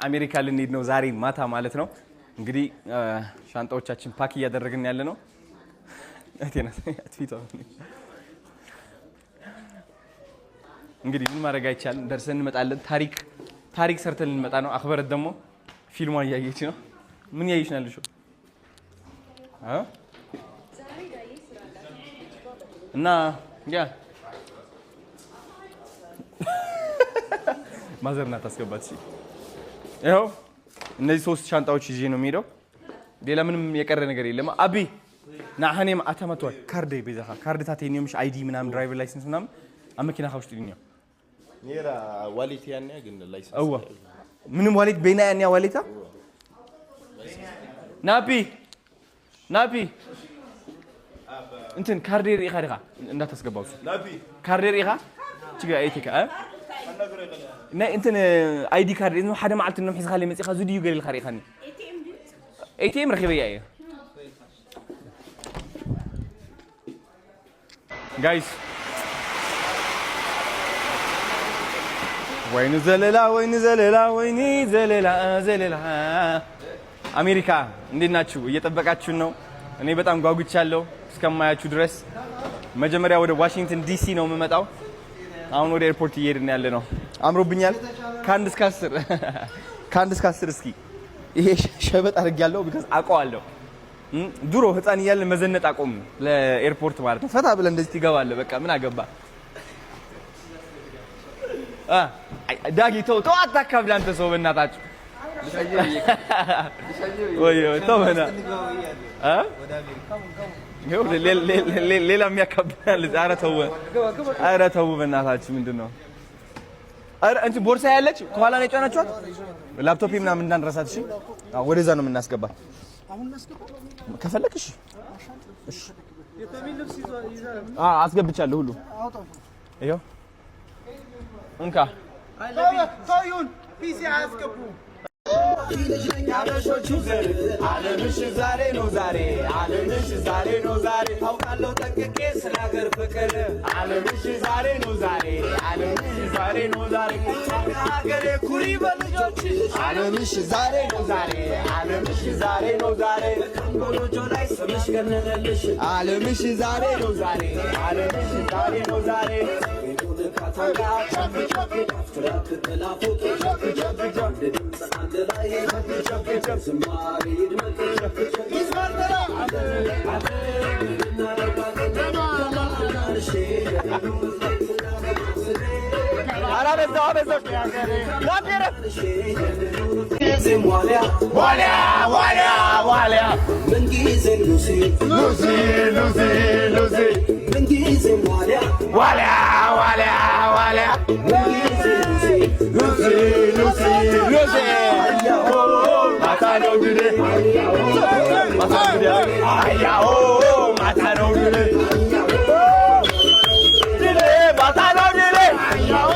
አሜሪካ ልንሄድ ነው ዛሬ ማታ ማለት ነው። እንግዲህ ሻንጣዎቻችን ፓክ እያደረግን ያለ ነው። እቴና አትፊቷ እንግዲህ ምን ማድረግ አይቻልም። ደርሰን እንመጣለን። ታሪክ ሰርተን እንመጣ ነው። አክበረት ደግሞ ፊልሟን እያየች ነው። ምን ያይሽ ነው ያለሽው? እና ያ ማዘርና ታስገባት ሲ ይኸው እነዚህ 3 ሻንጣዎች ይዤ ነው የሚሄደው። ሌላ ምንም የቀረ ነገር የለም። አቢ ናሐኔም አተመቷል ካርድ ቤዛኻ ካርድ ታቴኒዮ ምሽ አይዲ ምናምን ድራይቨር ላይሰንስ ምናምን አመኪና ኻውሽት ዲኒዮ ኔራ ዋሌት ያኔ ግን ላይሰንስ አዋ ምንም ዋሌት በይና ያኔ ዋሌታ ናፒ እንትን ካርድ ሪኻ ዲኻ እንዳታስገባው ናፒ ካርድ ሪኻ ትጋ አይቲካ ና እንትን አይዲ ካርድ ነው ሓደ ማዓልት ነው ሒዝኻ ለመጽኻ ዙድዩ ገሪል ኻሪኻኒ ኤቲኤም ረኺበያ እየ ጋይስ ወይኑ ዘለላ አሜሪካ እንዴት ናችሁ? እየጠበቃችሁ ነው። እኔ በጣም ጓጉቻለሁ እስከማያችሁ ድረስ። መጀመሪያ ወደ ዋሽንግተን ዲሲ ነው የምመጣው። አሁን ወደ ኤርፖርት እየሄድን ያለ ነው። አምሮብኛል። ከአንድ እስከ 10 እስኪ ይሄ ሸበጥ አድርጌያለሁ ቢካዝ አውቀዋለሁ። ድሮ ህፃን እያለ መዘነጥ አቆም ለኤርፖርት ማለት ነው። ፈታ ብለን እንደዚህ ትገባለህ። በቃ ምን አገባ ዳጊ ተው አታካብድ አንተ ሰው በእናታችሁ ወይ ተው በና ሌላ የሚያካብዳል። ኧረ ተው በእናታችሁ ምንድነው? ኧረ እንት ቦርሳ ያለች ከኋላ ነው የጫናችኋት። ላፕቶፕ ምናምን እንዳንረሳት። እሺ ወደዛ ነው የምናስገባት ከፈለክሽ። እሺ አስገብቻለሁ ሁሉ ይኸው እንካ ታዩን ፒሲ አስገቡ ያበሾቹ ዘር ዓለምሽ ዛሬ ነው ዛሬ ታውቃለሁ ጠንቅቄ ስለ ሀገር ፍቅር ዓለምሽ ዛሬ ነው ዛሬ ሀገሬ ኩሪ በልጆችሽ ዓለምሽ ዛሬ ነው ዛሬ ከንጎሎጆ ላይ ስምሽ ገነነልሽ ዓለምሽ ዛሬ ነው ዛሬ ካታጋ ቸብ ፍራት ተላፎ ዝማሬ ይድመቅ ይስማርተራ ዋሊያ ምንጊዜም ሉሲ ምንጊዜም ዋሊያ ማታነው ድሬ አያሆ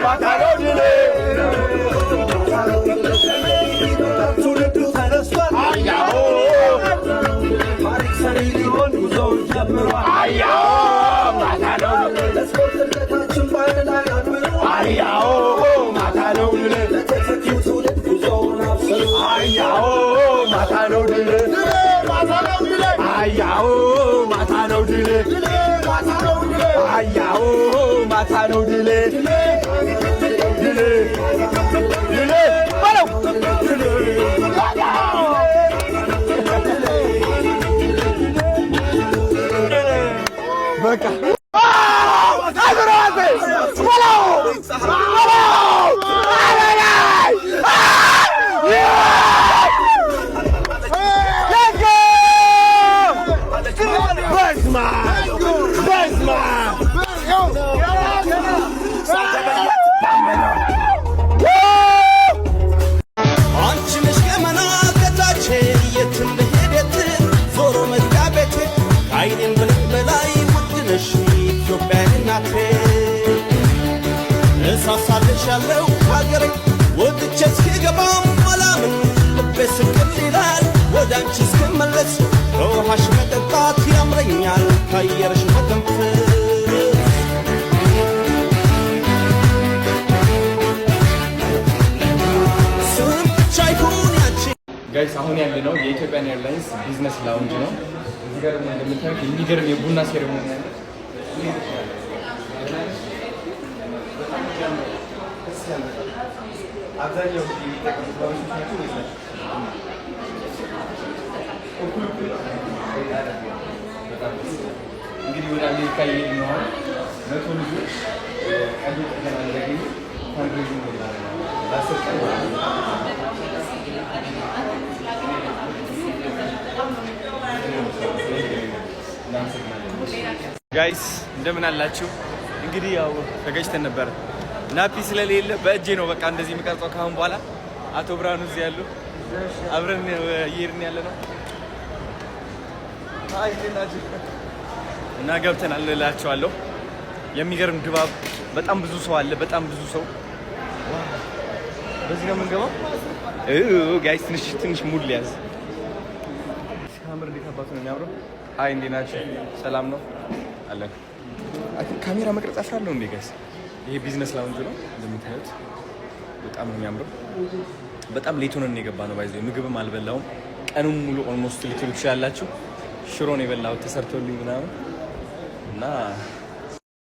ማታነው ድሬ ትውልዱ ተነስቷል አያሆ ታሪክ ሰሪ ሊሆን ጉዞውን ጀምሯል አያሆ ማታነው ድሬ ለስፖርትነታችን በአንድ ላይ አድምሩ አያሆ ማታነው ድሬ ለተተኪው ትውልድ ጉዞውን አብስሩ አያሆ ማታነው ድሬ አያሆ ማታነው ድሬ አያሆ ማታነው ድሬ በለው በቃ ሳሳልሻለው ሀገሬ ወጥቼ እስክገባም አላምን ልቤ ስቅል ይላል ወዳንቺ እስክመለስ ከውሃሽ መጠጣት ያምረኛል ከአየርሽ መተንፈስ ጋይስ አሁን ያለ ነው የኢትዮጵያን ኤርላይንስ ቢዝነስ ላውንጅ ነው። እዚህ ጋር ደግሞ እንደምታዩት የሚገርም የቡና ሴሬሞኒ ያለ አብዛኛው የሚጠቀሙት ባለቤቶች ናቸው ወይስ ናቸው? እንግዲህ ወደ አሜሪካ እየሄድን ነው። 100 ልጆች ቀዶ ጥገና እንዲያገኙ ፈንድሬዚንግ ለ10 ቀን ጋይስ እንደምን አላችሁ? እንግዲህ ያው ተገጭተን ነበር። ናፒ ስለሌለ በእጄ ነው በቃ እንደዚህ የምቀርጸው ካሁን በኋላ። አቶ ብርሃኑ እዚህ ያሉ አብረን እየሄድን ያለ ነው እና ገብተናል እላቸዋለሁ። የሚገርም ድባብ፣ በጣም ብዙ ሰው አለ፣ በጣም ብዙ ሰው። በዚህ ነው የምንገባው ጋይስ። ትንሽ ሙድ ሊያዝ ሲያምር እንዴት አባቱ ነው የሚያምረው። አይ እንዴት ናችሁ? ሰላም ነው አለን። ካሜራ መቅረጽ አፍራለሁ እንዴ ጋይስ? ይሄ ቢዝነስ ላውንጅ ነው እንደምታዩት፣ በጣም ነው የሚያምረው። በጣም ሌት ሆነን የገባ ነው ባይዘው። ምግብም አልበላውም ቀኑን ሙሉ ኦልሞስት ልትሉ ትችላላችሁ። ሽሮ ነው የበላሁት ተሰርቶልኝ ምናምን እና